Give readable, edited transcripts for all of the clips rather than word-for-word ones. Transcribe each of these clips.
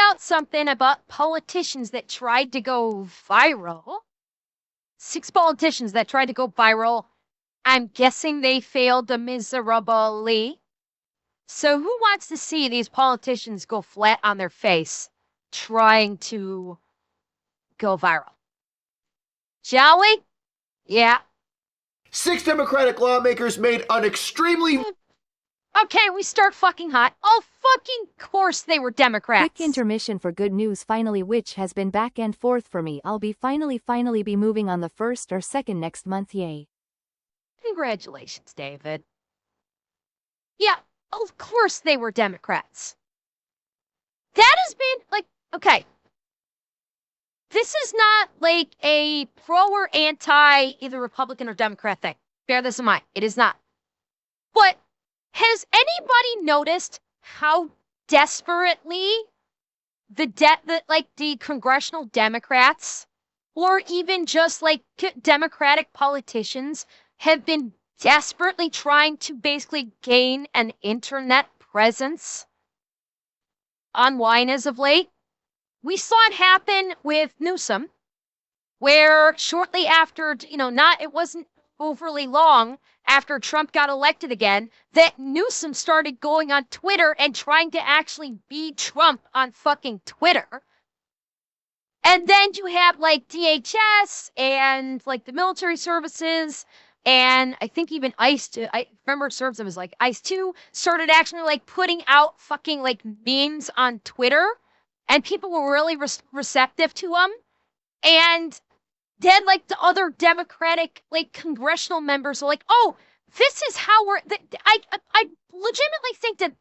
out something about politicians that tried to go viral. 6 politicians that tried to go viral. I'm guessing they failed miserably. So who wants to see these politicians go flat on their face trying to go viral? Shall we? Yeah. 6 Democratic lawmakers made an extremely... Okay, we start fucking hot. Oh, fucking course they were Democrats. Quick intermission for good news finally, which has been back and forth for me. I'll be finally be moving on the 1st or 2nd next month, yay. Congratulations, David. Yeah, of course they were Democrats. That has been, like, okay. This is not like a pro or anti either Republican or Democrat thing. Bear this in mind. It is not. But has anybody noticed how desperately the congressional Democrats or even just like Democratic politicians have been desperately trying to basically gain an internet presence online as of late? We saw it happen with Newsom, where shortly after, it wasn't overly long after Trump got elected again, that Newsom started going on Twitter and trying to actually be Trump on fucking Twitter. And then you have like DHS and like the military services, and I think even ICE, I remember it serves them as like ICE 2, started actually like putting out fucking like memes on Twitter. And people were really receptive to them. And then, like, the other Democratic, like, congressional members were like, oh, this is how we're... I legitimately think that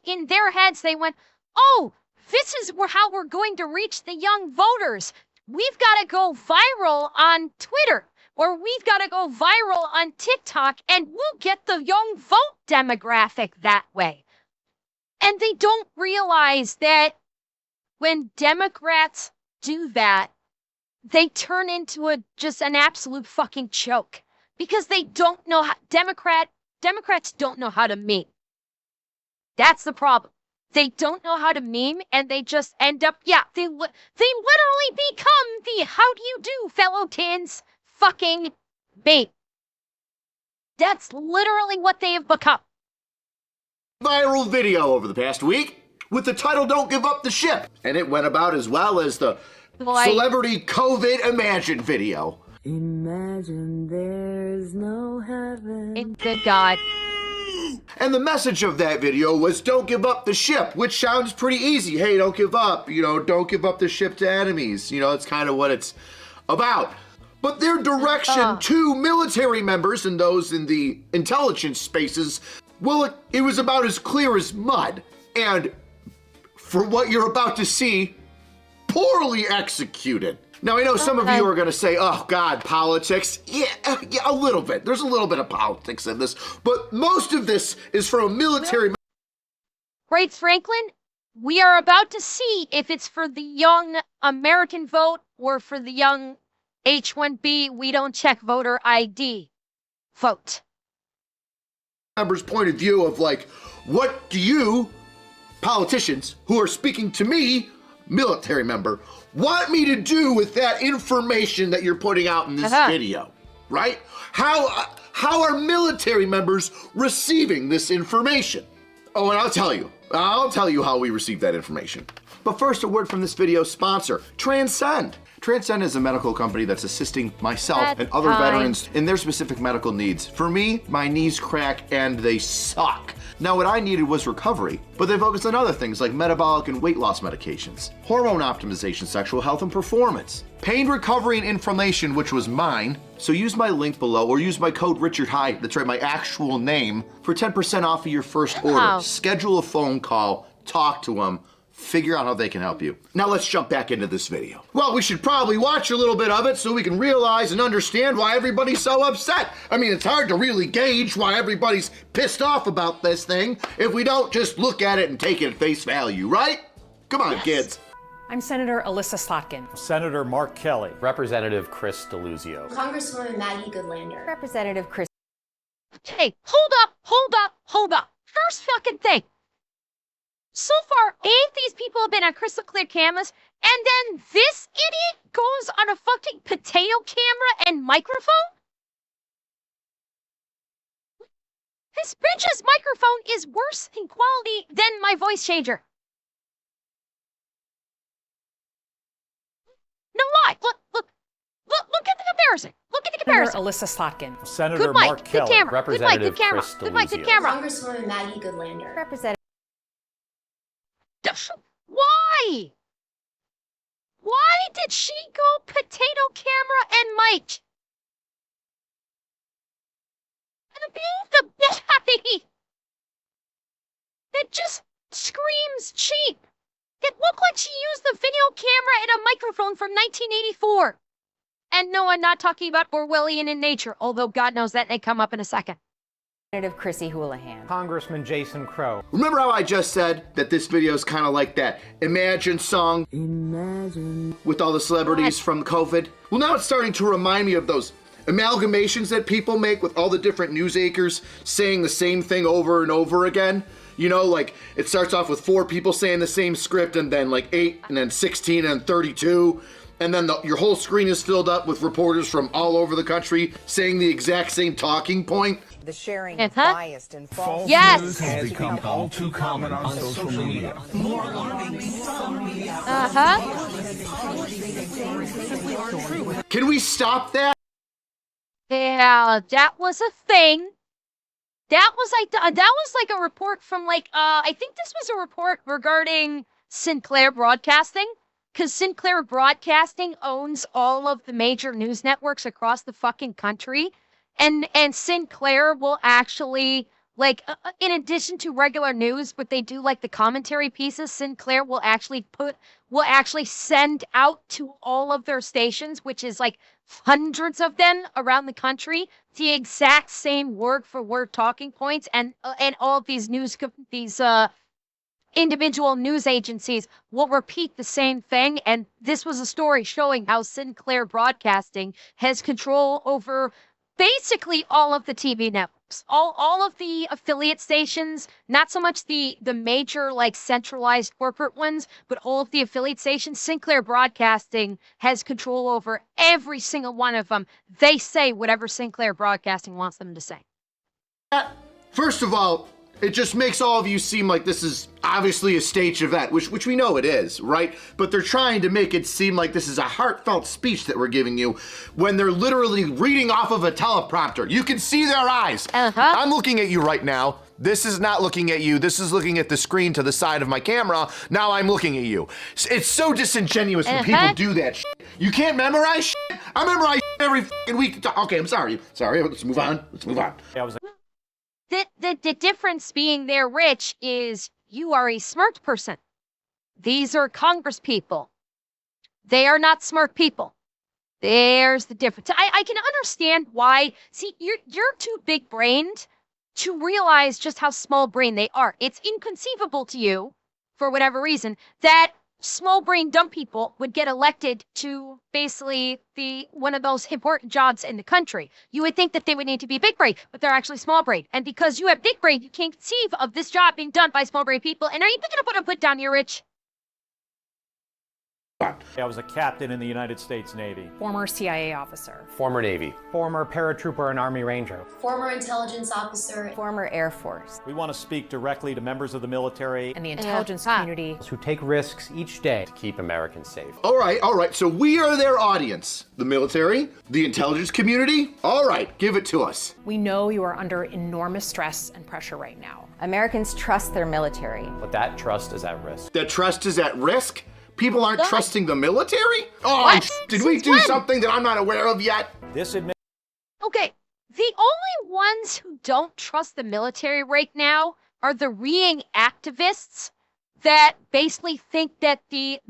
in their heads, they went, oh, this is how we're going to reach the young voters. We've got to go viral on Twitter. Or we've got to go viral on TikTok. And we'll get the young vote demographic that way. And they don't realize that when Democrats do that, they turn into just an absolute fucking joke because they don't know how, Democrats don't know how to meme. That's the problem. They don't know how to meme, and they just end up, they literally become the how do you do, fellow kids fucking meme. That's literally what they have become. Viral video over the past week with the title "Don't Give Up the Ship," and it went about as well as the celebrity COVID Imagine video. Imagine there's no heaven. Good God. And the message of that video was don't give up the ship, which sounds pretty easy. Hey, don't give up, don't give up the ship to enemies. It's kind of what it's about. But their direction to military members and those in the intelligence spaces, well, it was about as clear as mud. And for what you're about to see, poorly executed. Now, I know some of you are going to say, oh, God, politics. Yeah, a little bit. There's a little bit of politics in this. But most of this is from a military... Right, Franklin? We are about to see if it's for the young American vote or for the young H-1B, we don't check voter ID vote. Members' point of view of, like, what do you... politicians who are speaking to me, military member, want me to do with that information that you're putting out in this video, right? How are military members receiving this information? Oh, and I'll tell you how we receive that information. But first, a word from this video's sponsor, Transcend. Transcend is a medical company that's assisting myself and other veterans in their specific medical needs. For me, my knees crack and they suck. Now, what I needed was recovery, but they focus on other things like metabolic and weight loss medications, hormone optimization, sexual health and performance, pain recovery and inflammation, which was mine. So use my link below or use my code RICHARDHYDE, that's right, my actual name, for 10% off of your first order. Schedule a phone call, talk to them, figure out how they can help you. Now let's jump back into this video. Well, we should probably watch a little bit of it so we can realize and understand why everybody's so upset. I mean, it's hard to really gauge why everybody's pissed off about this thing if we don't just look at it and take it at face value, right? Come on, kids. I'm Senator Alyssa Slotkin. Senator Mark Kelly. Representative Chris DeLuzio. Congresswoman Maggie Goodlander. Representative Chris. Hey, hold up. First fucking thing. So far, 8 of these people have been on crystal clear cameras, and then this idiot goes on a fucking potato camera and microphone? This bitch's microphone is worse in quality than my voice changer. No lie. Look at the comparison. Look at the Senator comparison. Alyssa Slotkin. Senator Good mic, Mark good Kelly, camera. Good mic, Representative good camera. Chris Good mic, good Deluzio. camera. Congresswoman Maggie Goodlander. Representative. Why? Why did she go potato camera and mic? And the baddie that just screams cheap. It looked like she used the video camera and a microphone from 1984. And no, I'm not talking about Orwellian in nature, although God knows that may come up in a second. Representative Chrissy Houlihan. Congressman Jason Crow. Remember how I just said that this video is kind of like that Imagine song Imagine. with all the celebrities from COVID? Well, now it's starting to remind me of those amalgamations that people make with all the different news anchors saying the same thing over and over again. You know, like it starts off with 4 people saying the same script, and then like 8, and then 16, and 32. And then your whole screen is filled up with reporters from all over the country saying the exact same talking point. The sharing Uh-huh. of biased and false Yes. news has become all too common on social media. Can we stop that? Yeah, that was a thing. That was like a report from I think this was a report regarding Sinclair Broadcasting, because Sinclair Broadcasting owns all of the major news networks across the fucking country, and Sinclair will actually in addition to regular news, but they do like the commentary pieces. Sinclair will actually send out to all of their stations, which is like hundreds of them around the country, the exact same word for word talking points, and all of these individual news agencies will repeat the same thing. And this was a story showing how Sinclair Broadcasting has control over basically all of the TV networks, all of the affiliate stations, not so much the major centralized corporate ones, but all of the affiliate stations. Sinclair Broadcasting has control over every single one of them. They say whatever Sinclair Broadcasting wants them to say. First of all, it just makes all of you seem like this is obviously a staged event, which we know it is, right? But they're trying to make it seem like this is a heartfelt speech that we're giving you when they're literally reading off of a teleprompter. You can see their eyes. I'm looking at you right now. This is not looking at you. This is looking at the screen to the side of my camera. Now I'm looking at you. It's so disingenuous when people do that shit. You can't memorize shit? I memorize shit every fucking week. Okay, I'm sorry. Let's move on. The difference being there, Rich, is you are a smart person. These are Congress people. They are not smart people. There's the difference. I can understand why. See, you're too big-brained to realize just how small-brained they are. It's inconceivable to you, for whatever reason, that small-brained dumb people would get elected to basically one of those important jobs in the country. You would think that they would need to be big-brained, but they're actually small-brained. And because you have big-brain, you can't conceive of this job being done by small-brained people. And are you thinking of putting a foot down here, Rich? I was a captain in the United States Navy. Former CIA officer. Former Navy. Former paratrooper and Army Ranger. Former intelligence officer. former Air Force. We want to speak directly to members of the military And the intelligence community. who take risks each day to keep Americans safe. All right. So we are their audience. The military, the intelligence community. All right, give it to us. We know you are under enormous stress and pressure right now. Americans trust their military. But that trust is at risk. That trust is at risk? People aren't God. trusting the military? Oh, What? did we Since do when? something that I'm not aware of yet? This Okay, the only ones who don't trust the military right now are the reeing activists that basically think that the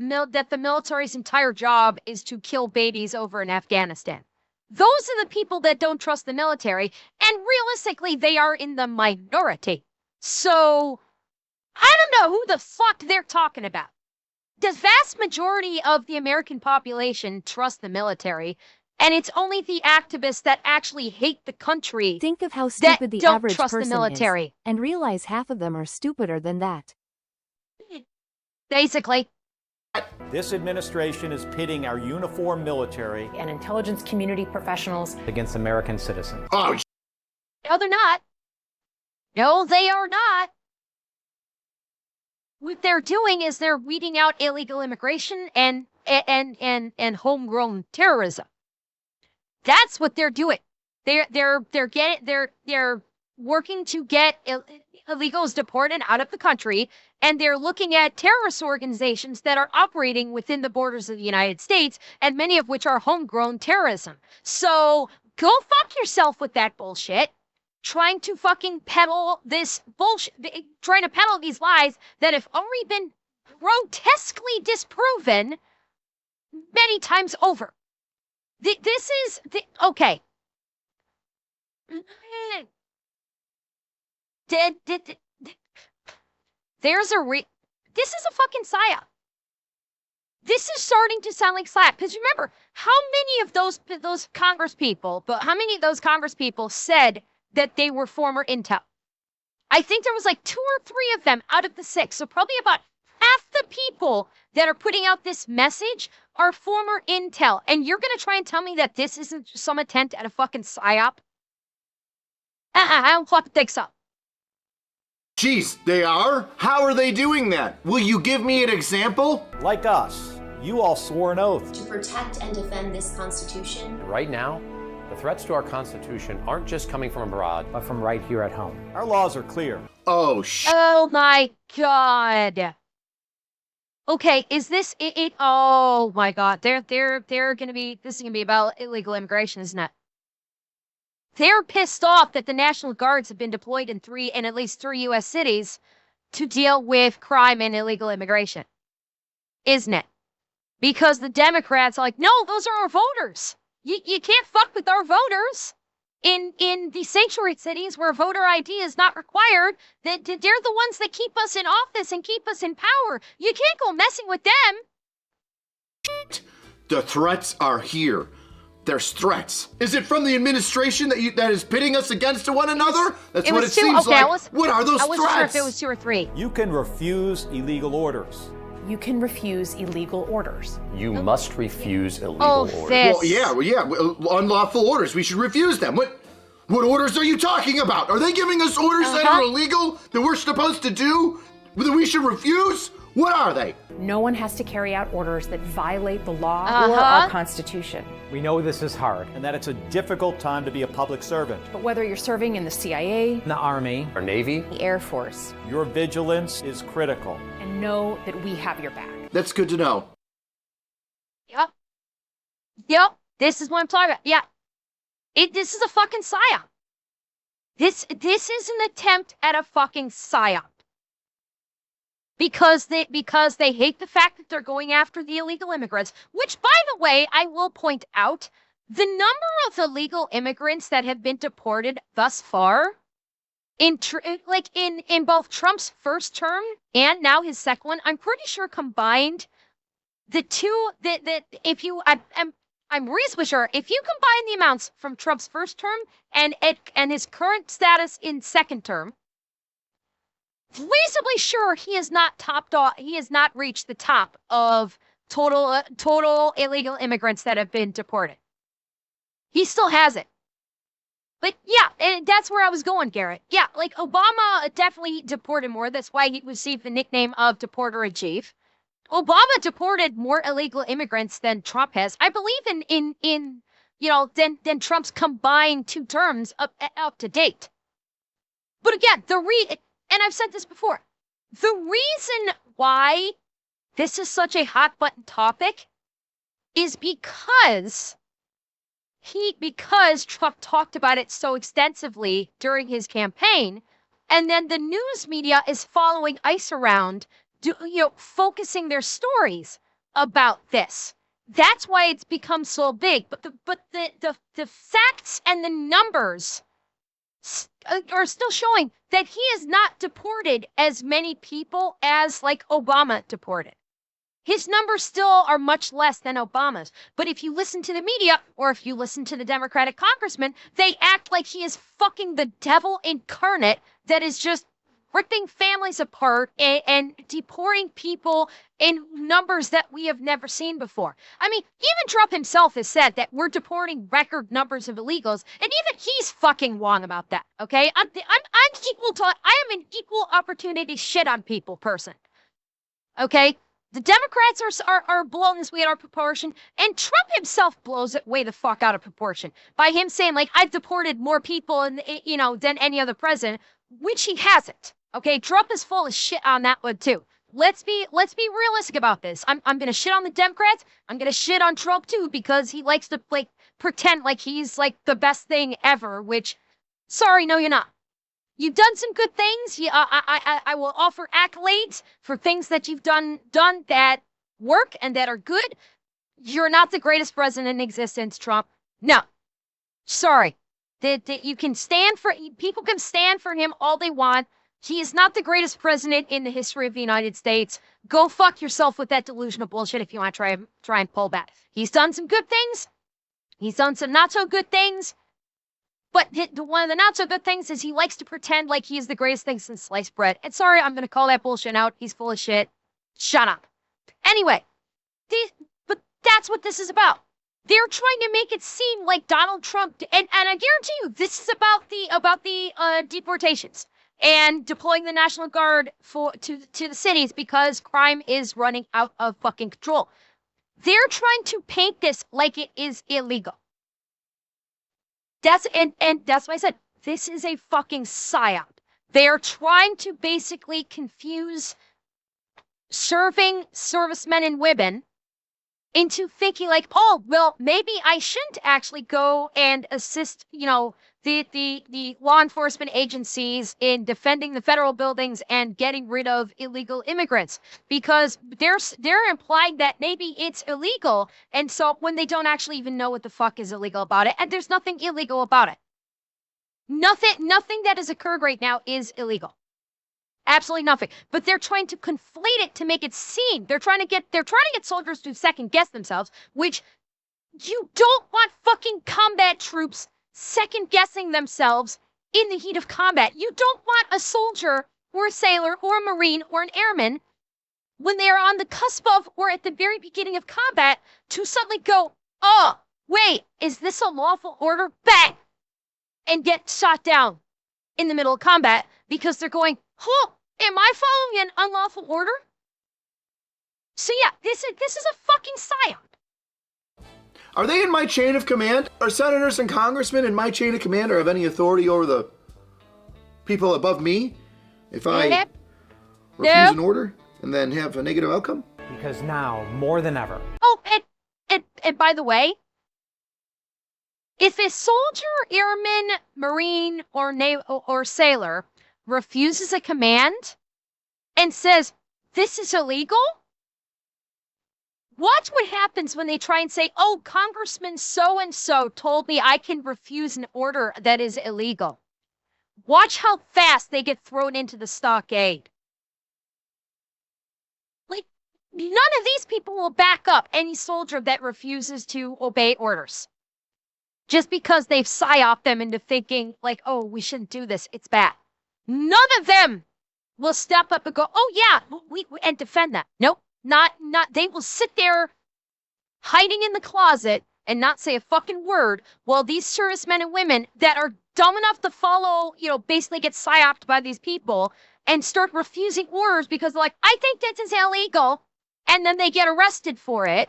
military's entire job is to kill babies over in Afghanistan. Those are the people that don't trust the military, and realistically, they are in the minority. So, I don't know who the fuck they're talking about. The vast majority of the American population trust the military, and it's only the activists that actually hate the country Think of how that stupid the don't average trust the person military. is, and realize half of them are stupider than that. Basically. This administration is pitting our uniformed military And intelligence community professionals. against American citizens. Oh, No, they're not. No, they are not. What they're doing is they're weeding out illegal immigration and homegrown terrorism. That's what they're doing. They're working to get illegals deported out of the country, and they're looking at terrorist organizations that are operating within the borders of the United States, and many of which are homegrown terrorism. So go fuck yourself with that bullshit. Trying to fucking peddle this bullshit, trying to peddle these lies that have already been grotesquely disproven many times over. This is, okay. This is a fucking psyop. This is starting to sound like slap. Because remember, how many of those Congress people said that they were former intel? I think there was like 2 or 3 of them out of the 6. So probably about half the people that are putting out this message are former intel. And you're going to try and tell me that this isn't some attempt at a fucking psyop? I don't fucking think so. jeez, they are? How are they doing that? Will you give me an example? Like us, you all swore an oath. To protect and defend this Constitution, Right now, the threats to our Constitution aren't just coming from abroad, but from right here at home. Our laws are clear. Oh, Oh my god. Okay, is this it? Oh my god, they're gonna be. This is gonna be about illegal immigration, isn't it? They're pissed off that the National Guards have been deployed in at least 3 U.S. cities to deal with crime and illegal immigration, isn't it? Because the Democrats are like, no, those are our voters. You can't fuck with our voters. In the sanctuary cities where voter ID is not required, they're the ones that keep us in office and keep us in power. You can't go messing with them. the threats are here. There's threats. Is it from the administration that is pitting us against one another? That's what it seems like. What are those I wasn't threats? sure if it was 2 or 3. You can refuse illegal orders. You can refuse illegal orders. You must refuse illegal orders. this. Well, yeah, unlawful orders. We should refuse them. What orders are you talking about? Are they giving us orders that are illegal that we're supposed to do that we should refuse? What are they? No one has to carry out orders that violate the law or our Constitution. We know this is hard and that it's a difficult time to be a public servant. But whether you're serving in the CIA, The Army, or Navy, The Air Force. your vigilance is critical. and know that we have your back. That's good to know. Yep. This is what I'm talking about. Yeah. This is a fucking psyop. This is an attempt at a fucking psyop. Because they hate the fact that they're going after the illegal immigrants, which, by the way, I will point out, the number of illegal immigrants that have been deported thus far, in both Trump's first term and now his second one, I'm pretty sure combined, the two I'm reasonably sure if you combine the amounts from Trump's first term and his current status in second term, reasonably sure he has not reached the top of total illegal immigrants that have been deported. He still has it. But yeah, and that's where I was going, Garrett. Yeah, like Obama definitely deported more. That's why he received the nickname of Deporter-in-Chief. Obama deported more illegal immigrants than Trump has. I believe than Trump's combined 2 terms up to date. But again, and I've said this before, the reason why this is such a hot button topic is because Trump talked about it so extensively during his campaign, and then the news media is following ICE around, focusing their stories about this. That's why it's become so big. But the facts and the numbers are still showing that he has not deported as many people as like Obama deported. His numbers still are much less than Obama's. But if you listen to the media or if you listen to the Democratic congressman, they act like he is fucking the devil incarnate that is just ripping families apart and deporting people in numbers that we have never seen before. I mean, even Trump himself has said that we're deporting record numbers of illegals, and even he's fucking wrong about that. Okay, I'm I am an equal opportunity shit on people person. Okay, the Democrats are blowing this way out of proportion, and Trump himself blows it way the fuck out of proportion by him saying like I've deported more people than any other president, which he hasn't. Okay, Trump is full of shit on that one too. Let's be realistic about this. I'm gonna shit on the Democrats. I'm gonna shit on Trump too because he likes to like pretend like he's like the best thing ever. Which, sorry, no, you're not. You've done some good things. I will offer accolades for things that you've done that work and that are good. You're not the greatest president in existence, Trump. No, sorry. You can stand for people can stand for him all they want. He is not the greatest president in the history of the United States. Go fuck yourself with that delusional bullshit if you want to try and pull back. He's done some good things. He's done some not so good things. But one of the not so good things is he likes to pretend like he is the greatest thing since sliced bread. And sorry, I'm going to call that bullshit out. He's full of shit. Shut up. Anyway, but that's what this is about. They're trying to make it seem like Donald Trump, and I guarantee you, this is about the deportations and deploying the National Guard to the cities because crime is running out of fucking control. They're trying to paint this like it is illegal. That's why I said this is a fucking psy-op. They are trying to basically confuse serving servicemen and women into thinking like, oh, well, maybe I shouldn't actually go and assist, the law enforcement agencies in defending the federal buildings and getting rid of illegal immigrants because they're implying that maybe it's illegal. And so when they don't actually even know what the fuck is illegal about it, and there's nothing illegal about it. Nothing that has occurred right now is illegal. Absolutely nothing. But they're trying to conflate it to make it seem. They're trying to get soldiers to second guess themselves, which you don't want fucking combat troops second guessing themselves in the heat of combat. You don't want a soldier or a sailor or a marine or an airman when they are on the cusp of or at the very beginning of combat to suddenly go, oh, wait, is this a lawful order? Bang! And get shot down in the middle of combat because they're going, oh, am I following an unlawful order? So yeah, this is a fucking psyop. Are they in my chain of command? Are senators and congressmen in my chain of command or have any authority over the people above me if I refuse an order and then have a negative outcome? Because now, more than ever. Oh, and by the way, if a soldier, airman, marine, or sailor refuses a command and says, this is illegal, watch what happens when they try and say, oh, Congressman so-and-so told me I can refuse an order that is illegal. Watch how fast they get thrown into the stockade. Like, none of these people will back up any soldier that refuses to obey orders. Just because they've psy-oped them into thinking, like, oh, we shouldn't do this, it's bad. None of them will step up and go, oh, yeah, and defend that. Nope. Not, they will sit there hiding in the closet and not say a fucking word while these servicemen and women that are dumb enough to follow, basically get psyoped by these people and start refusing orders because they're like, I think this is illegal. And then they get arrested for it.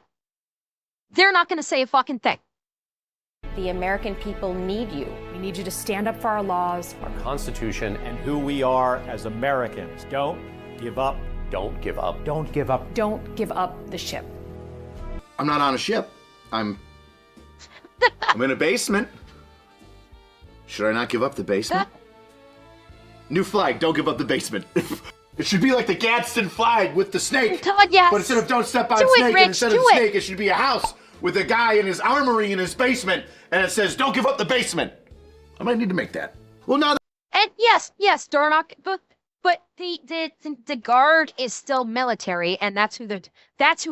They're not going to say a fucking thing. The American people need you. We need you to stand up for our laws, Our Constitution, and Who we are as Americans. Don't give up. don't give up. Don't give up. don't give up the ship. I'm not on a ship. I'm in a basement. Should I not give up the basement? New flag, don't give up the basement. It should be like the Gadsden flag with the snake. Todd, yes. But instead of don't step on Do it, snake, Rich, and instead do of the it. snake, it should be a house with a guy in his armory in his basement, and it says, don't give up the basement. I might need to make that. Well, now And yes, Darnock, but the guard is still military, and that's who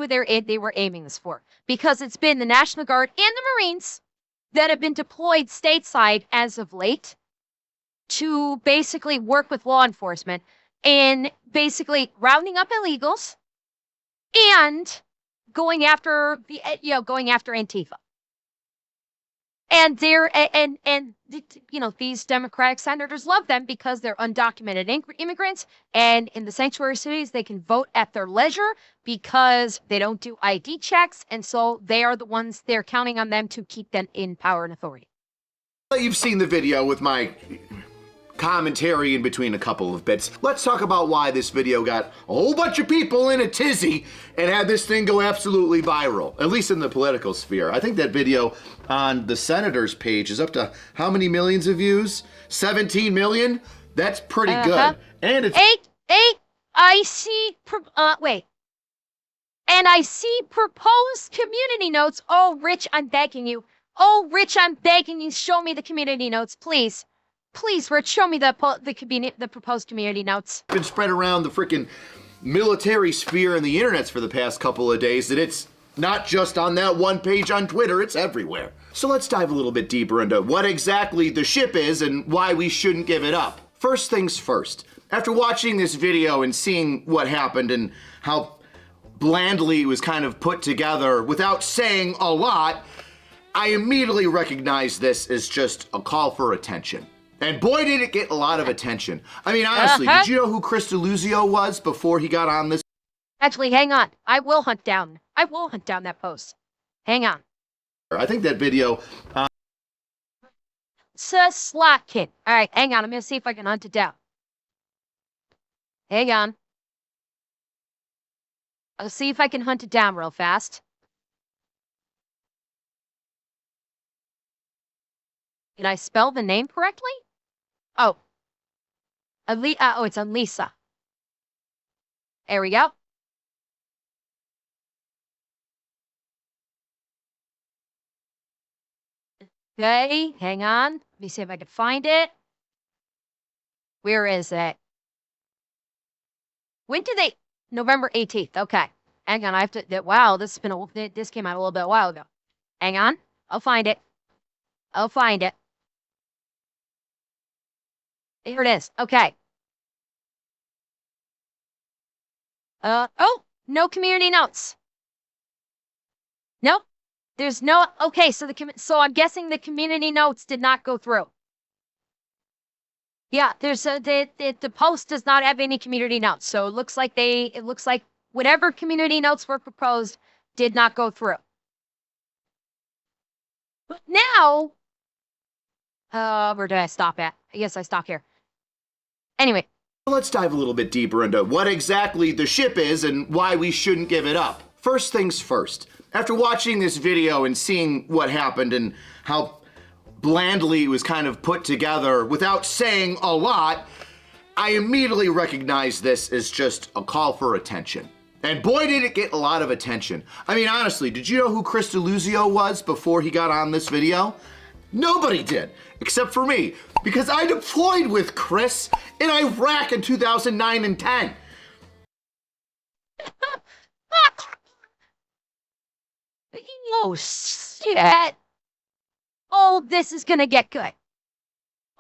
they were aiming this for, because it's been the National Guard and the Marines that have been deployed stateside as of late to basically work with law enforcement. in basically rounding up illegals and going after Antifa. And these Democratic senators love them because they're undocumented immigrants, and in the sanctuary cities they can vote at their leisure because they don't do ID checks, and so they are the ones they're counting on them to keep them in power and authority. You've seen the video with my commentary in between a couple of bits. Let's talk about why this video got a whole bunch of people in a tizzy and had this thing go absolutely viral, at least in the political sphere. I think that video on the senator's page is up to how many millions of views? 17 million? That's pretty good. And it's I see proposed community notes. Oh, Rich, I'm begging you. Oh, Rich, I'm begging you, show me the community notes, please. Please, Rich, show me the proposed community notes. Been spread around the freaking military sphere and the internets for the past couple of days that it's not just on that one page on Twitter, it's everywhere. So let's dive a little bit deeper into what exactly the ship is and why we shouldn't give it up. First things first, after watching this video and seeing what happened and how blandly it was kind of put together without saying a lot, I immediately recognized this as just a call for attention. And boy, did it get a lot of attention. I mean, honestly, did you know who Chris DeLuzio was before he got on this? Actually, hang on. I will hunt down that post. Hang on. I think that video... Slotkin. All right, hang on. I'm going to see if I can hunt it down. Hang on. I'll see if I can hunt it down real fast. Did I spell the name correctly? Oh. It's Unlisa. There we go. Okay, hang on. Let me see if I can find it. Where is it? When did they? November 18th. Okay. Hang on, I have to, wow, this came out a little bit a while ago. Hang on. I'll find it. Here it is. Okay. Oh, no community notes. Nope. There's no, okay, so I'm guessing the community notes did not go through. Yeah, the post does not have any community notes. So it looks like whatever community notes were proposed did not go through. But now, where did I stop at? I guess I stopped here. Anyway. Let's dive a little bit deeper into what exactly the ship is and why we shouldn't give it up. First things first, after watching this video and seeing what happened and how blandly it was kind of put together without saying a lot, I immediately recognized this as just a call for attention. And boy, did it get a lot of attention. I mean, honestly, did you know who Chris DeLuzio was before he got on this video? Nobody did, except for me, because I deployed with Chris in Iraq in 2009 and 10. Oh, shit. Oh, this is gonna get good.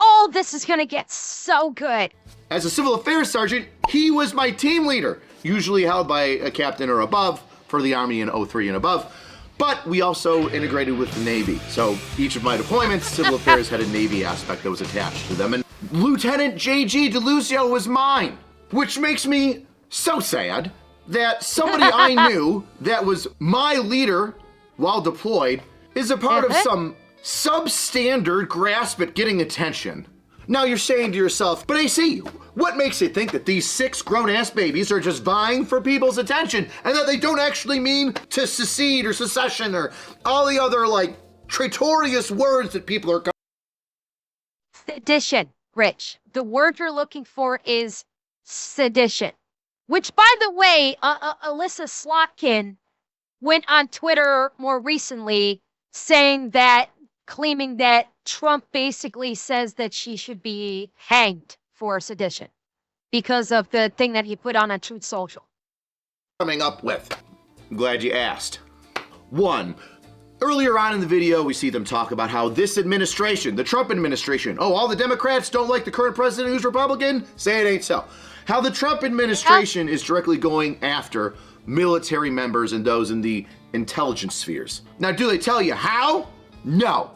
Oh, this is gonna get so good. As a civil affairs sergeant, he was my team leader, usually held by a captain or above for the Army in 03 and above. But we also integrated with the Navy. So each of my deployments, civil affairs had a Navy aspect that was attached to them. And Lieutenant J.G. DeLuzio was mine, which makes me so sad that somebody I knew that was my leader while deployed is a part of some substandard grasp at getting attention. Now you're saying to yourself, but AC, what makes you think that these 6 grown-ass babies are just vying for people's attention and that they don't actually mean to secede or secession or all the other, like, traitorous words that people are... Sedition, Rich. The word you're looking for is sedition. Which, by the way, Alyssa Slotkin went on Twitter more recently claiming that Trump basically says that she should be hanged for sedition because of the thing that he put on Truth Social. Coming up with, I'm glad you asked. 1, Earlier on in the video, we see them talk about how this administration, the Trump administration, oh, all the Democrats don't like the current president who's Republican? Say it ain't so. How the Trump administration is directly going after military members and those in the intelligence spheres. Now, do they tell you how? No,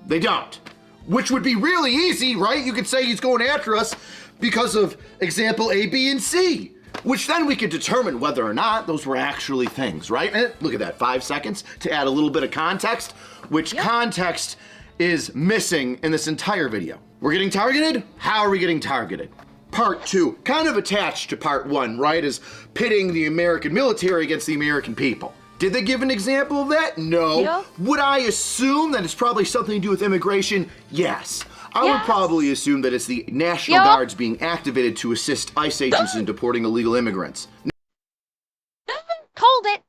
they don't. Which would be really easy, right? You could say he's going after us because of example A, B, and C, which then we could determine whether or not those were actually things, right? And look at that, 5 seconds to add a little bit of context, which context is missing in this entire video. We're getting targeted? How are we getting targeted? Part 2, kind of attached to part 1, right, is pitting the American military against the American people. Did they give an example of that? No. Yeah. Would I assume that it's probably something to do with immigration? Yes. I would probably assume that it's the National Guards being activated to assist ICE agents in deporting illegal immigrants. Called it.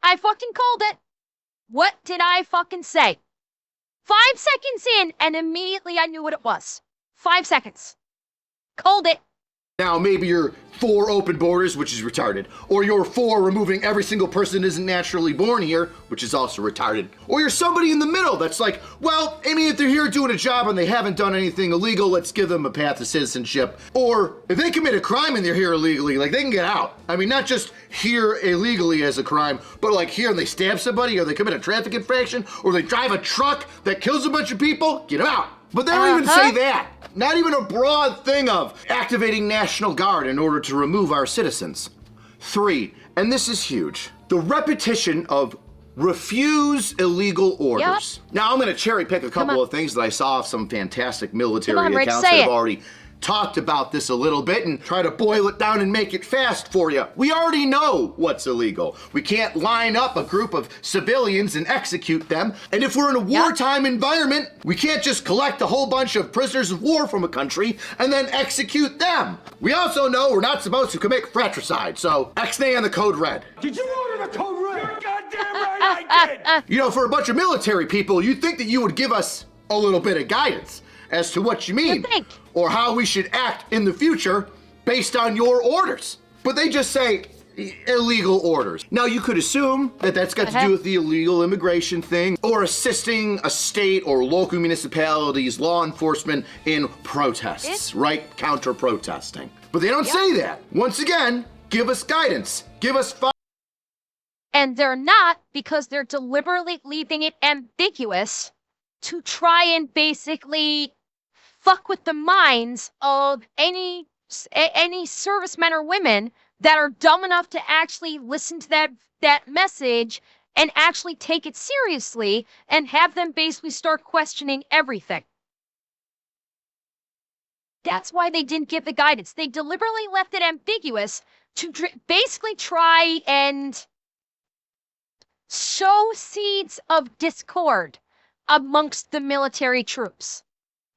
I fucking called it. What did I fucking say? 5 seconds in, and immediately I knew what it was. 5 seconds. Called it. Now, maybe you're for open borders, which is retarded. Or you're for removing every single person that isn't naturally born here, which is also retarded. Or you're somebody in the middle that's like, well, I mean, if they're here doing a job and they haven't done anything illegal, let's give them a path to citizenship. Or if they commit a crime and they're here illegally, like, they can get out. I mean, not just here illegally as a crime, but like here and they stab somebody, or they commit a traffic infraction, or they drive a truck that kills a bunch of people, get them out. But they don't even say that. Not even a broad thing of activating National Guard in order to remove our citizens. 3, and this is huge, the repetition of refuse illegal orders. Now, I'm going to cherry pick a couple of things that I saw of some fantastic military accounts that have already talked about this a little bit and try to boil it down and make it fast for you. We already know what's illegal. We can't line up a group of civilians and execute them. And if we're in a wartime environment, we can't just collect a whole bunch of prisoners of war from a country and then execute them. We also know we're not supposed to commit fratricide, so X-nay on the code red. Did you order the code red? You're goddamn right I did! You know, for a bunch of military people, you'd think that you would give us a little bit of guidance as to what you mean, or how we should act in the future based on your orders. But they just say illegal orders. Now, you could assume that that's got to do with the illegal immigration thing, or assisting a state or local municipalities, law enforcement in protests, right? Counter-protesting. But they don't say that. Once again, give us guidance. Give us And they're not, because they're deliberately leaving it ambiguous to try and basically fuck with the minds of any servicemen or women that are dumb enough to actually listen to that message and actually take it seriously, and have them basically start questioning everything. That's why they didn't give the guidance. They deliberately left it ambiguous to basically try and sow seeds of discord amongst the military troops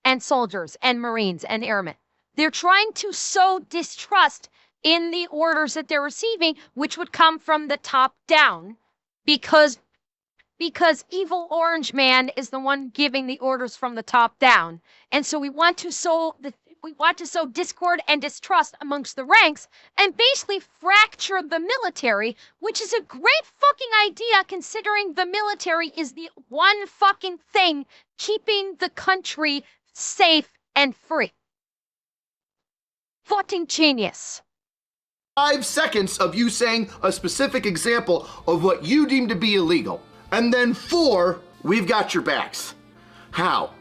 and soldiers and Marines and airmen. They're trying to sow distrust in the orders that they're receiving, which would come from the top down, because evil Orange Man is the one giving the orders from the top down. And so we want to sow discord and distrust amongst the ranks and basically fracture the military, which is a great fucking idea considering the military is the one fucking thing keeping the country safe and free. Fucking genius. 5 seconds of you saying a specific example of what you deem to be illegal. And then 4, we've got your backs. How?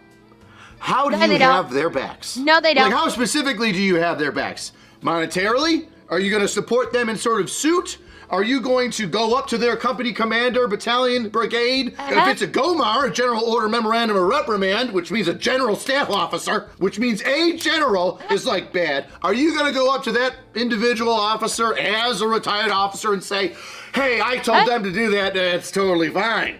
How do you have their backs? No, they don't. Like, how specifically do you have their backs? Monetarily? Are you going to support them in sort of suit? Are you going to go up to their company commander, battalion, brigade? If it's a GOMAR, a General Order Memorandum of Reprimand, which means a general staff officer, which means a general is like bad, are you going to go up to that individual officer as a retired officer and say, hey, I told them to do that, it's totally fine?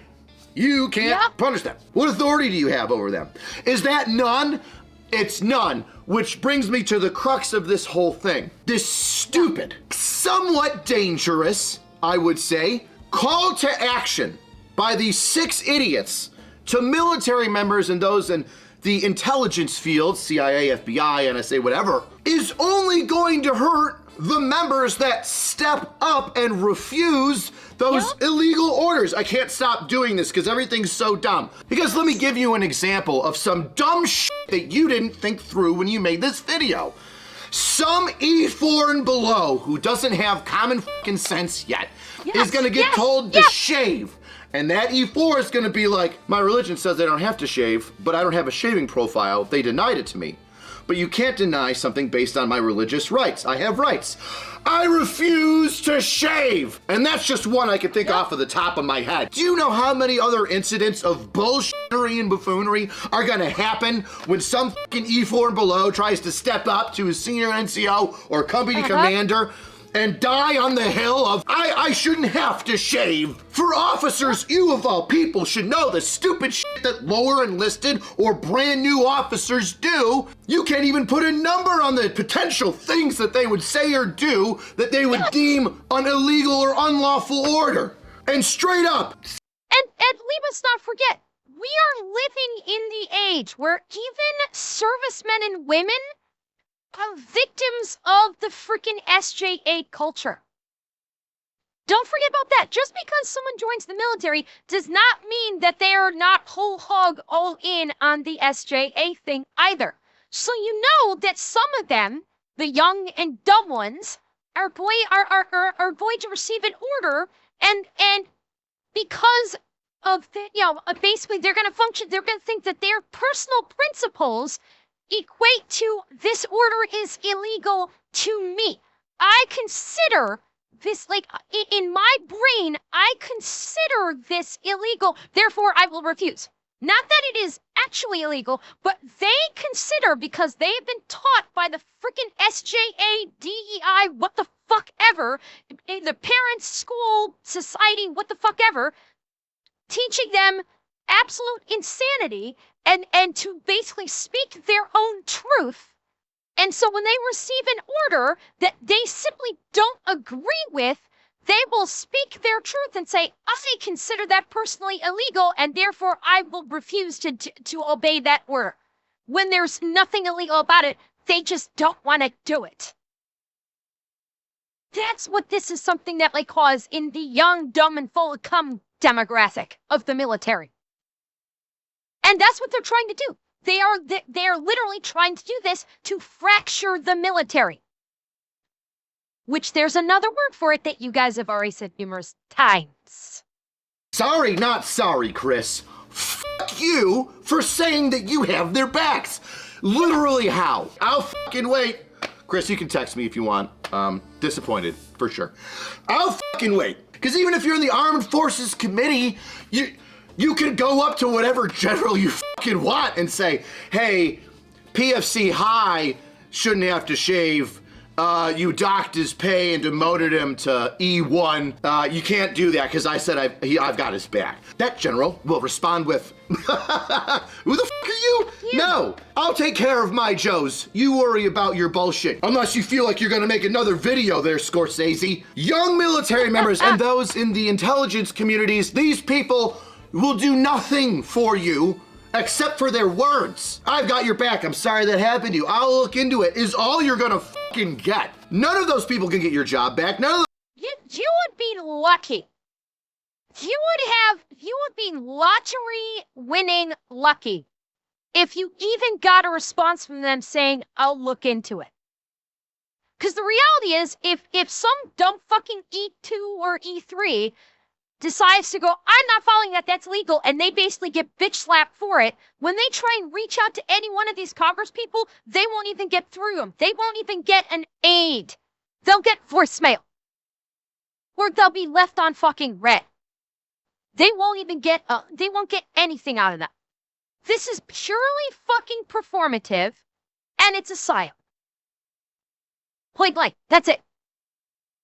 You can't punish them. What authority do you have over them? Is that none? It's none, which brings me to the crux of this whole thing. This stupid, somewhat dangerous, I would say, call to action by these 6 idiots to military members and those in the intelligence field, CIA, FBI, NSA, whatever, is only going to hurt the members that step up and refuse those illegal orders. I can't stop doing this because everything's so dumb. Because let me give you an example of some dumb shit that you didn't think through when you made this video. Some E4 and below who doesn't have common fucking sense yet is gonna get told to shave. And that E4 is gonna be like, my religion says I don't have to shave, but I don't have a shaving profile. They denied it to me. But you can't deny something based on my religious rights. I have rights. I refuse to shave. And that's just one I can think off of the top of my head. Do you know how many other incidents of bullshittery and buffoonery are gonna happen when some fucking E4 and below tries to step up to a senior NCO or company commander and die on the hill of, I shouldn't have to shave? For officers, you of all people should know the stupid shit that lower enlisted or brand new officers do. You can't even put a number on the potential things that they would say or do that they would deem an illegal or unlawful order. And straight up. And let's not forget, we are living in the age where even servicemen and women are victims of the freaking SJ8 culture. Don't forget about that. Just because someone joins the military does not mean that they are not whole hog all in on the SJ8 thing either. So you know that some of them, the young and dumb ones, are going to receive an order, and because of the, basically they're going to function, they're going to think that their personal principles equate to this order is illegal to me. I consider this, like, in my brain, I consider this illegal, therefore I will refuse. Not that it is actually illegal, but they consider, because they have been taught by the freaking SJA, DEI, what the fuck ever, the parents, school, society, what the fuck ever, teaching them absolute insanity and to basically speak their own truth. And so when they receive an order that they simply don't agree with, they will speak their truth and say, I consider that personally illegal, and therefore I will refuse to obey that order. When there's nothing illegal about it, they just don't want to do it. That's what this is, something that may cause in the young, dumb, and full of cum demographic of the military. And that's what they're trying to do. They are literally trying to do this to fracture the military. Which there's another word for it that you guys have already said numerous times. Sorry, not sorry, Chris. Fuck you for saying that you have their backs. Literally how? I'll fucking wait. Chris, you can text me if you want. Disappointed, for sure. I'll fucking wait. Because even if you're in the Armed Forces Committee, you can go up to whatever general you fucking want and say, hey, PFC High shouldn't have to shave. You docked his pay and demoted him to E1. You can't do that because I said I've got his back. That general will respond with, who the fuck are you? No, I'll take care of my Joes. You worry about your bullshit. Unless you feel like you're gonna make another video there, Scorsese. Young military members and those in the intelligence communities, these people will do nothing for you except for their words. I've got your back. I'm sorry that happened to you. I'll look into it. Is all you're gonna fucking get. None of those people can get your job back. None of you would be lucky. You would be lottery winning lucky if you even got a response from them saying, I'll look into it. Because the reality is, if some dumb fucking E2 or E3 decides to go, I'm not following that, that's legal, and they basically get bitch slapped for it, when they try and reach out to any one of these Congress people, they won't even get through them. They won't even get an aid. They'll get voicemail. Or they'll be left on fucking red. They won't even get, they won't get anything out of that. This is purely fucking performative, and it's a psyop. Point blank, that's it.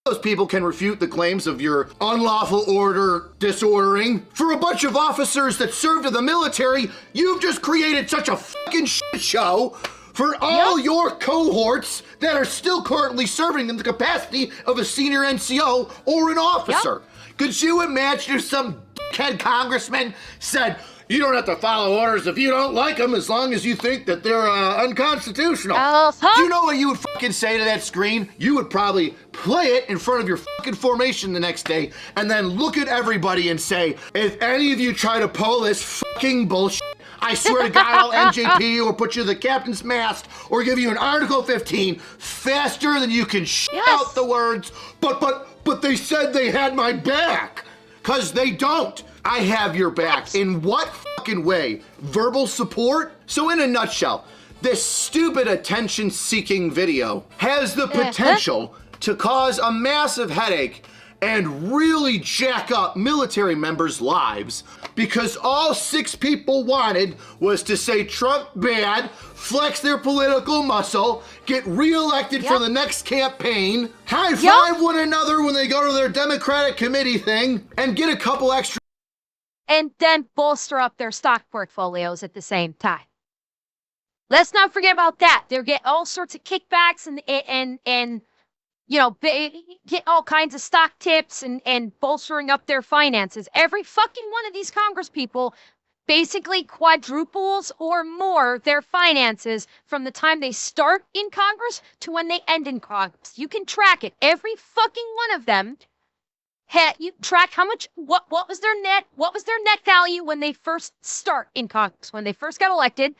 those people can refute the claims of your unlawful order disordering. For a bunch of officers that served in the military, you've just created such a fucking shit show for all your cohorts that are still currently serving in the capacity of a senior NCO or an officer. Could you imagine if some dickhead congressman said, You don't have to follow orders if you don't like them, as long as you think that they're unconstitutional. Do you know what you would fucking say to that screen? You would probably play it in front of your fucking formation the next day and then look at everybody and say, if any of you try to pull this fucking bullshit, I swear to God, I'll NJP or put you in the captain's mast or give you an Article 15 faster than you can shout the words, but they said they had my back. Because they don't. I have your back. In what fucking way? Verbal support? So in a nutshell, this stupid attention-seeking video has the potential to cause a massive headache and really jack up military members' lives because all 6 people wanted was to say Trump bad, flex their political muscle, get reelected for the next campaign, high five one another when they go to their Democratic committee thing, and get a couple extra. And then bolster up their stock portfolios at the same time. Let's not forget about that. They're getting all sorts of kickbacks and you know, get all kinds of stock tips and bolstering up their finances. Every fucking one of these Congress people basically quadruples or more their finances from the time they start in Congress to when they end in Congress. You can track it. Every fucking one of them. You track how much, what was their net value when they first start in Congress, when they first got elected.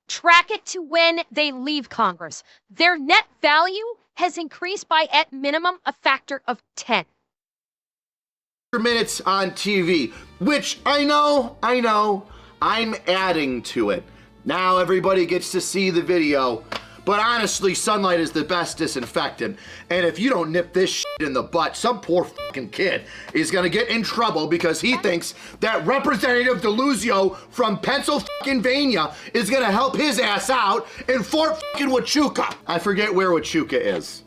Track it to when they leave Congress. Their net value has increased by, at minimum, a factor of 10. Minutes on TV, which I know, I'm adding to it. Now everybody gets to see the video, but honestly, sunlight is the best disinfectant. And if you don't nip this shit in the butt, some poor fucking kid is gonna get in trouble because he thinks that Representative DeLuzio from Pennsylvania is gonna help his ass out in Fort fucking Huachuca. I forget where Huachuca is.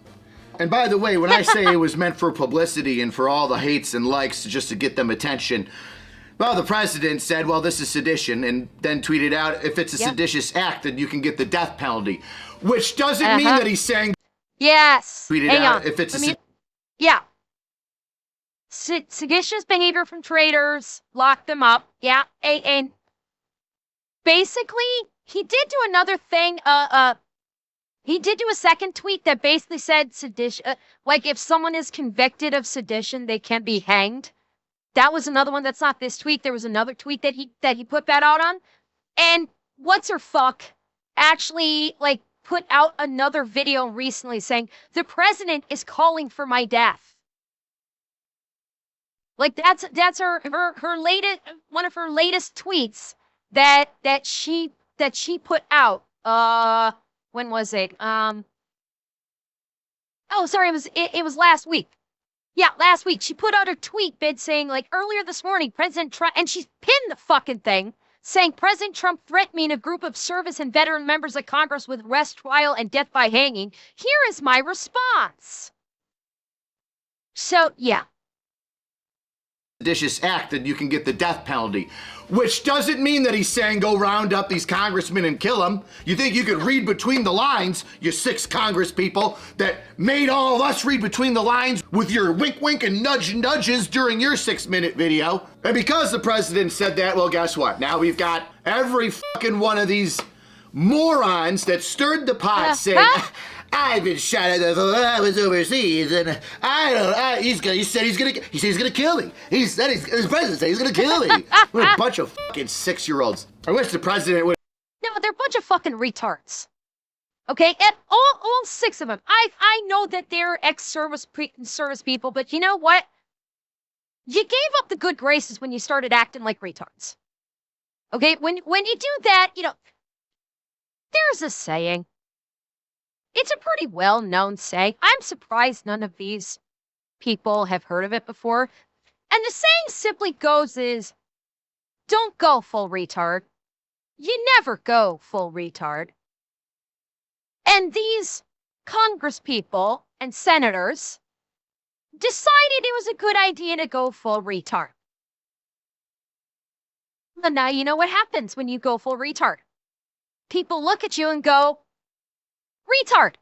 And by the way, when I say it was meant for publicity and for all the hates and likes just to get them attention, well, the president said, well, this is sedition, and then tweeted out, if it's a seditious act, then you can get the death penalty. Which doesn't mean that he's saying... Yes. Tweeted out, if it's seditious behavior from traitors, lock them up. Yeah. And basically, he did do another thing, he did do a second tweet that basically said sedition, like if someone is convicted of sedition, they can be hanged. That was another one that's not this tweet. There was another tweet that he put that out on. And what's her fuck actually like put out another video recently saying the president is calling for my death. Like that's her latest, one of her latest tweets that she put out. When was it? Oh, sorry, it was last week. Yeah, last week. She put out a tweet saying, like, earlier this morning, President Trump, and she's pinned the fucking thing, saying President Trump threatened me and a group of service and veteran members of Congress with arrest, trial, and death by hanging. Here is my response. So, yeah. Seditious act, then you can get the death penalty. Which doesn't mean that he's saying go round up these congressmen and kill them. You think you could read between the lines, you 6 Congress people that made all of us read between the lines with your wink wink and nudge nudges during your 6-minute video. And because the president said that, well, guess what? Now we've got every fucking one of these morons that stirred the pot saying, I've been shot at I was overseas, and he said he's gonna kill me. He said his president said he's gonna kill me. What a bunch of fucking 6-year-olds. I wish the president would. No, they're a bunch of fucking retards. Okay, and all 6 of them. I know that they're ex-service people, but you know what? You gave up the good graces when you started acting like retards. Okay, when you do that, you know, there's a saying. It's a pretty well-known saying. I'm surprised none of these people have heard of it before. And the saying simply goes is, don't go full retard. You never go full retard. And these Congress people and senators decided it was a good idea to go full retard. And now you know what happens when you go full retard. People look at you and go, retard.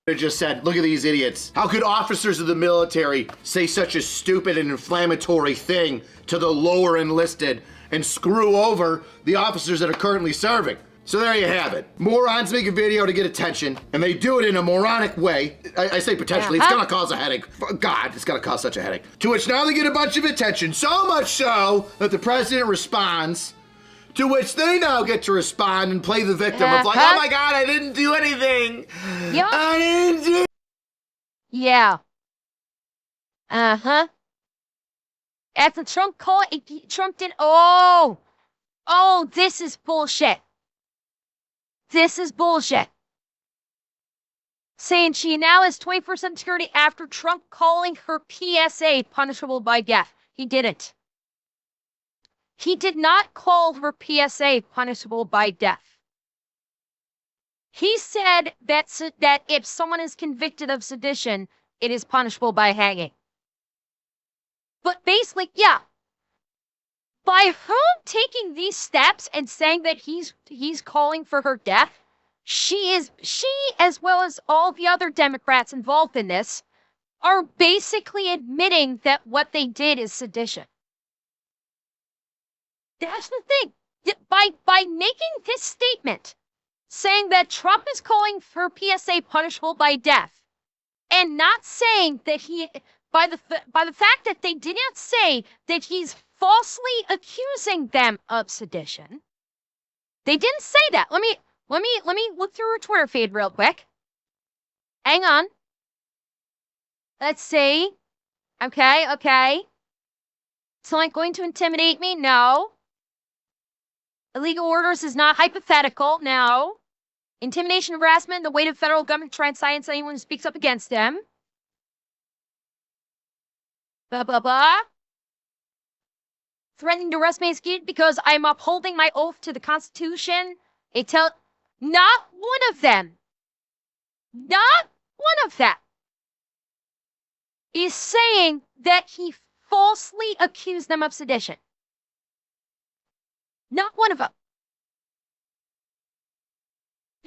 It just said, look at these idiots. How could officers of the military say such a stupid and inflammatory thing to the lower enlisted and screw over the officers that are currently serving. So there you have it. Morons make a video to get attention, and they do it in a moronic way. I say potentially, it's gonna cause a headache. God, it's gonna cause such a headache. To which now they get a bunch of attention, so much so that the president responds, to which they now get to respond and play the victim of like, oh my God, I didn't do anything. Yep. I didn't do. Yeah. After Trump did, oh, this is bullshit. This is bullshit. Saying she now has 24/7 security after Trump calling her PSA punishable by death. He didn't. He did not call her PSA punishable by death. He said that if someone is convicted of sedition, it is punishable by hanging. But basically, yeah. By her taking these steps and saying that he's calling for her death, she as well as all the other Democrats involved in this are basically admitting that what they did is sedition. That's the thing. By making this statement, saying that Trump is calling for PSA punishable by death, and not saying that by the fact that they did not say that he's falsely accusing them of sedition. They didn't say that. Let me look through her Twitter feed real quick. Hang on. Let's see. Okay. Someone going to intimidate me? No. Illegal orders is not hypothetical. No. Intimidation, harassment, the weight of federal government to try and silence anyone who speaks up against them. Blah, blah, blah. Threatening to arrest me because I'm upholding my oath to the Constitution. Not one of them is saying that he falsely accused them of sedition. Not one of them.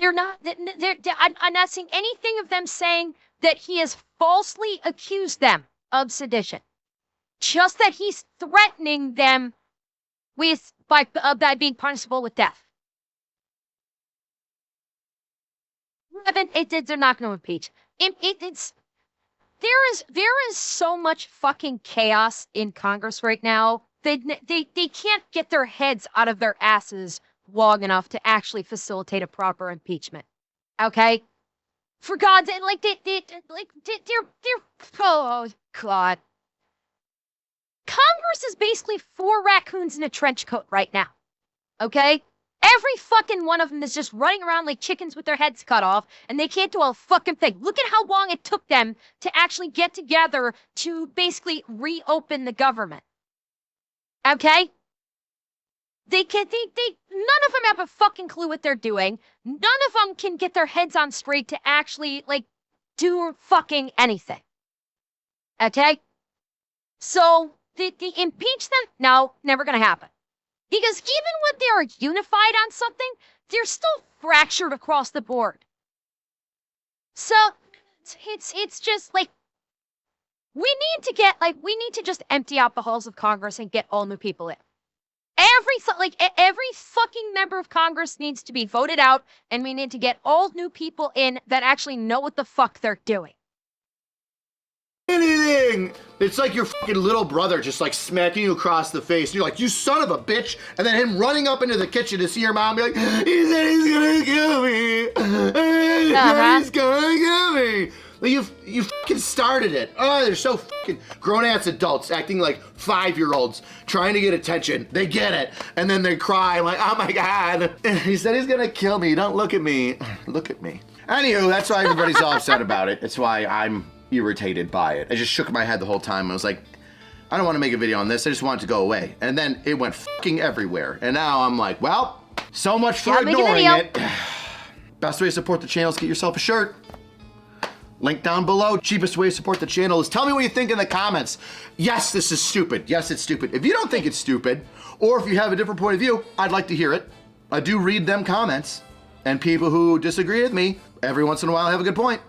I'm not seeing anything of them saying that he has falsely accused them of sedition. Just that he's threatening them by being punishable with death. They're not going to impeach. There is so much fucking chaos in Congress right now. They can't get their heads out of their asses long enough to actually facilitate a proper impeachment. Okay? For God's sake, oh God. Congress is basically 4 raccoons in a trench coat right now. Okay? Every fucking one of them is just running around like chickens with their heads cut off, and they can't do a fucking thing. Look at how long it took them to actually get together to basically reopen the government. Okay? None of them have a fucking clue what they're doing. None of them can get their heads on straight to actually, do fucking anything. Okay? So, the impeach them? No, never gonna happen. Because even when they are unified on something, they're still fractured across the board. So, it's just we need to just empty out the halls of Congress and get all new people in. Every fucking member of Congress needs to be voted out, and we need to get all new people in that actually know what the fuck they're doing. Anything. It's like your fucking little brother just smacking you across the face. And you're like, you son of a bitch. And then him running up into the kitchen to see your mom be like, he said he's gonna kill me. He's gonna kill me. You fucking started it. Oh, they're so fucking grown-ass adults acting like 5-year-olds trying to get attention. They get it. And then they cry like, oh my God. He said he's gonna kill me. Don't look at me. Look at me. Anywho, that's why everybody's all upset about it. That's why I'm irritated by it. I just shook my head the whole time. I was like, I don't want to make a video on this. I just want it to go away. And then it went fucking everywhere. And now I'm like, well, so much for ignoring it. Best way to support the channel is get yourself a shirt. Link down below. Cheapest way to support the channel is tell me what you think in the comments. Yes, this is stupid. Yes, it's stupid. If you don't think it's stupid, or if you have a different point of view, I'd like to hear it. I do read them comments. And people who disagree with me, every once in a while have a good point.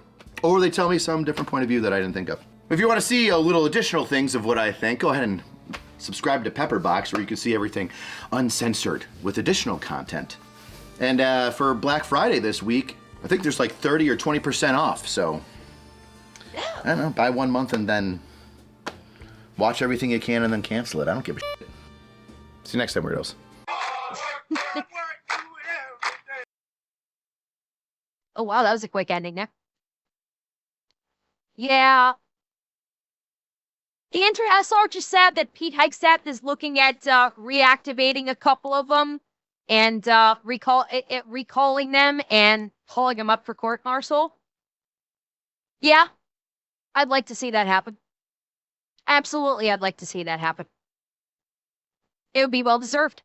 Or they tell me some different point of view that I didn't think of. If you want to see a little additional things of what I think, go ahead and subscribe to Pepperbox, where you can see everything uncensored with additional content. And for Black Friday this week, I think there's like 30 or 20% off. So, I don't know, buy 1 month and then watch everything you can and then cancel it. I don't give a shit. See you next time, weirdos. Oh, wow, that was a quick ending there. Yeah. Andrew SR just said that Pete Hegseth is looking at reactivating a couple of them and recalling them and calling them up for court-martial. Yeah, I'd like to see that happen. Absolutely, I'd like to see that happen. It would be well-deserved.